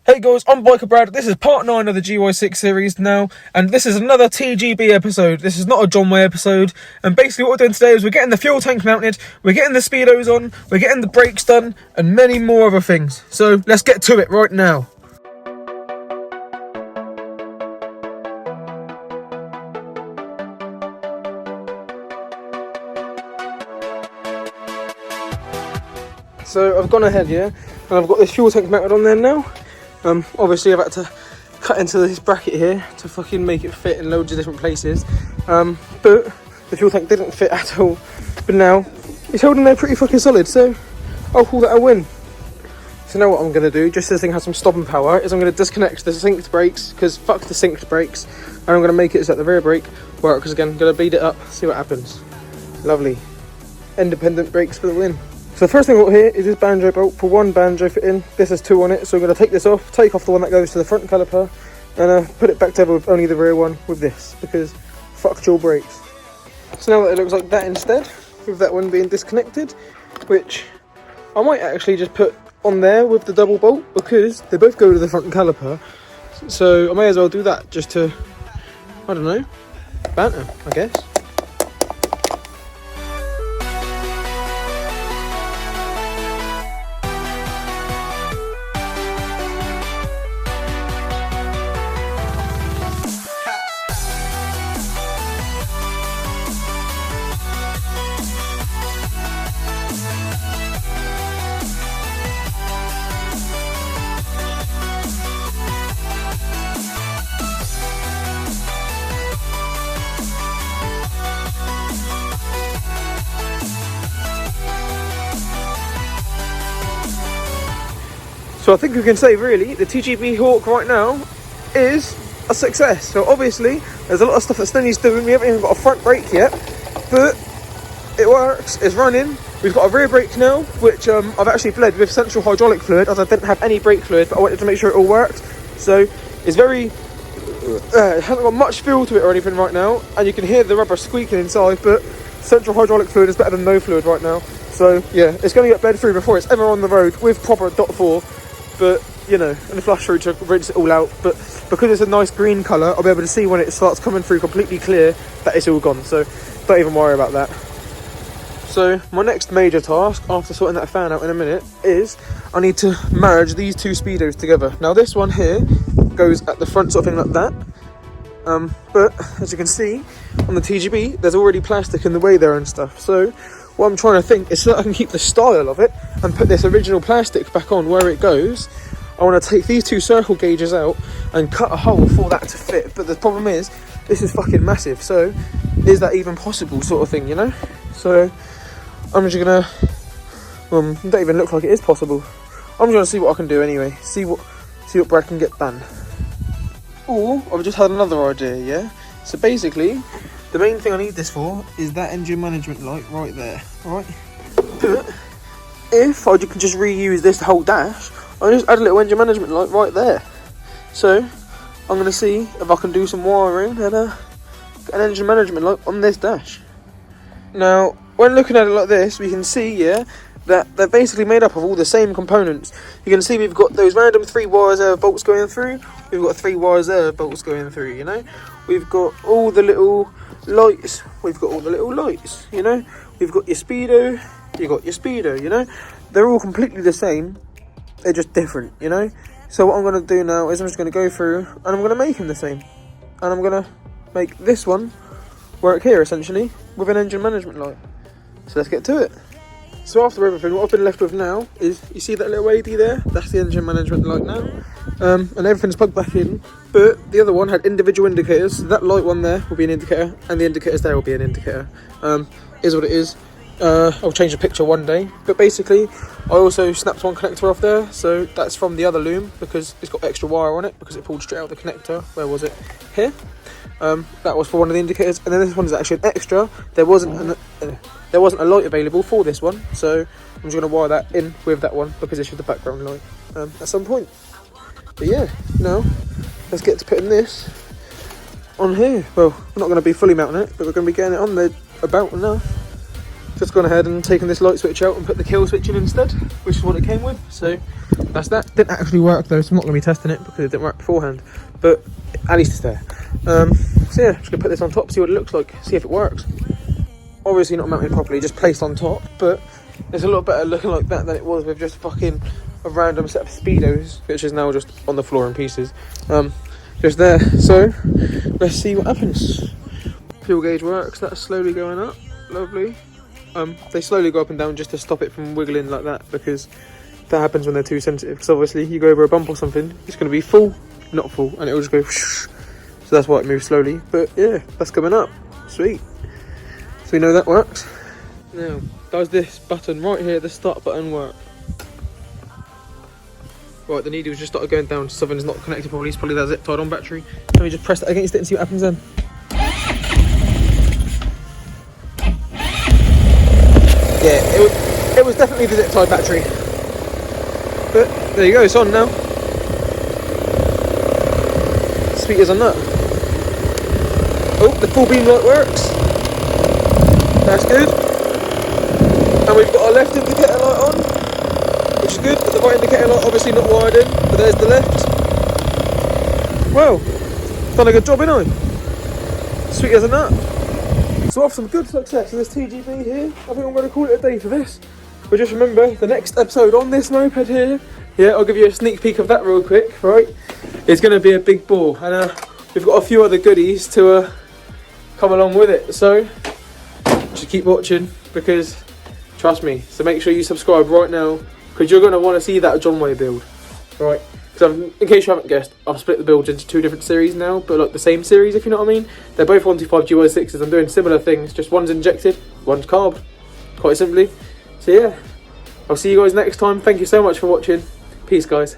Hey guys, I'm Biker Brad. This is part 9 of the GY6 series now, and this is another TGB episode. This is not a Jonway episode, and basically what we're doing today is we're getting the fuel tank mounted, we're getting the speedos on, we're getting the brakes done, and many more other things. So let's get to it right now. So I've gone ahead here, and I've got this fuel tank mounted on there now. Obviously I've had to cut into this bracket here to fucking make it fit in loads of different places, but the fuel tank didn't fit at all, but now it's holding there pretty fucking solid, so I'll call that a win. So now what I'm going to do, just so this thing has some stopping power, is I'm going to disconnect the synced brakes, because fuck the synced brakes, and I'm going to make it so that the rear brake works again. I'm going to beat it up, see what happens. Lovely. Independent brakes for the win. So the first thing I've got here is this banjo bolt for one banjo fitting. This has two on it, so I'm going to take this off, take off the one that goes to the front caliper, and put it back together with only the rear one with this, because fuck dual brakes. So now that it looks like that instead, with that one being disconnected, which I might actually just put on there with the double bolt, because they both go to the front caliper, so I may as well do that just to, I don't know, banter, I guess. So I think we can say really the TGB Hawk right now is a success. So obviously there's a lot of stuff that still needs doing. We haven't even got a front brake yet, but it works, it's running. We've got a rear brake now, which I've actually bled with central hydraulic fluid, as I didn't have any brake fluid, but I wanted to make sure it all worked. So it's very, it hasn't got much feel to it or anything right now, and you can hear the rubber squeaking inside, but central hydraulic fluid is better than no fluid right now. So yeah, it's going to get bled through before it's ever on the road with proper .4. But you know, and flush through to rinse it all out. But because it's a nice green colour, I'll be able to see when it starts coming through completely clear that it's all gone. So don't even worry about that. So my next major task, after sorting that fan out in a minute, is I need to marriage these two speedos together. Now this one here goes at the front sort of thing like that. But as you can see on the TGB, there's already plastic in the way there and stuff. So what I'm trying to think is, so that I can keep the style of it and put this original plastic back on where it goes, I want to take these two circle gauges out and cut a hole for that to fit. But the problem is, this is fucking massive, so is that even possible sort of thing, you know? So I'm just gonna, it don't even look like it is possible. I'm just gonna see what I can do anyway, see what Brad can get done. Or I've just had another idea, yeah? So basically, the main thing I need this for is that engine management light right there, right? But if I can just reuse this whole dash, I'll just add a little engine management light right there. So I'm going to see if I can do some wiring and get an engine management light on this dash. Now, when looking at it like this, we can see, yeah, that they're basically made up of all the same components. You can see we've got those random 3 wires there bolts going through. We've got 3 wires there bolts going through, you know. We've got all the little lights. We've got all the little lights, you know. We've got your speedo. You got your speedo, you know. They're all completely the same. They're just different, you know. So what I'm going to do now is I'm just going to go through and I'm going to make them the same. And I'm going to make this one work here essentially with an engine management light. So let's get to it. So after everything, what I've been left with now is, you see that little LED there? That's the engine management light now. And everything's plugged back in, but the other one had individual indicators. So that light one there will be an indicator, and the indicators there will be an indicator. Is what it is. I'll change the picture one day, but basically I also snapped one connector off there, so that's from the other loom because it's got extra wire on it because it pulled straight out the connector. Where was it? Here. That was for one of the indicators, and then this one is actually an extra. There wasn't a light available for this one, so I'm just going to wire that in with that one because it's just the background light at some point. But yeah, now let's get to putting this on here. Well, we're not going to be fully mounting it, but we're going to be getting it on there about enough. just gone ahead and taken this light switch out and put the kill switch in instead, which is what it came with. So that's that. Didn't actually work though, so I'm not going to be testing it because it didn't work beforehand, but at least it's there. So yeah, just going to put this on top, see what it looks like, see if it works. Obviously not mounted properly, just placed on top, but it's a lot better looking like that than it was with just fucking a random set of Speedos, which is now just on the floor in pieces. Just there. So let's see what happens. Fuel gauge works, that's slowly going up. Lovely. They slowly go up and down just to stop it from wiggling like that, because that happens when they're too sensitive, because obviously you go over a bump or something, it's going to be full, not full, and it will just go whoosh. So that's why it moves slowly. But yeah, that's coming up. Sweet. So we know that works. Now, does this button right here, the start button, work? Right, the needle's just started going down, something's not connected properly, it's probably that zip tied on battery. Let me just press that against it and see what happens then. Yeah, it was definitely the zip tied battery. But there you go, it's on now. Sweet as a nut. Oh, the full beam light works. That's good. And we've got our left indicator light on, which is good, but the right indicator light obviously not wired in, but there's the left. Well, done a good job, innit? Sweet as a nut. So after some good success in this TGB here, I think I'm going to call it a day for this. But just remember, the next episode on this moped here, yeah, I'll give you a sneak peek of that real quick, right? It's going to be a big ball, and we've got a few other goodies to come along with it. So just keep watching, because trust me. So make sure you subscribe right now, because you're going to want to see that Jonway build, right? Because in case you haven't guessed, I've split the builds into two different series now, but like the same series, if you know what I mean. They're both 125 GY6s. I'm doing similar things, just one's injected, one's carb, quite simply. So yeah, I'll see you guys next time. Thank you so much for watching. Peace, guys.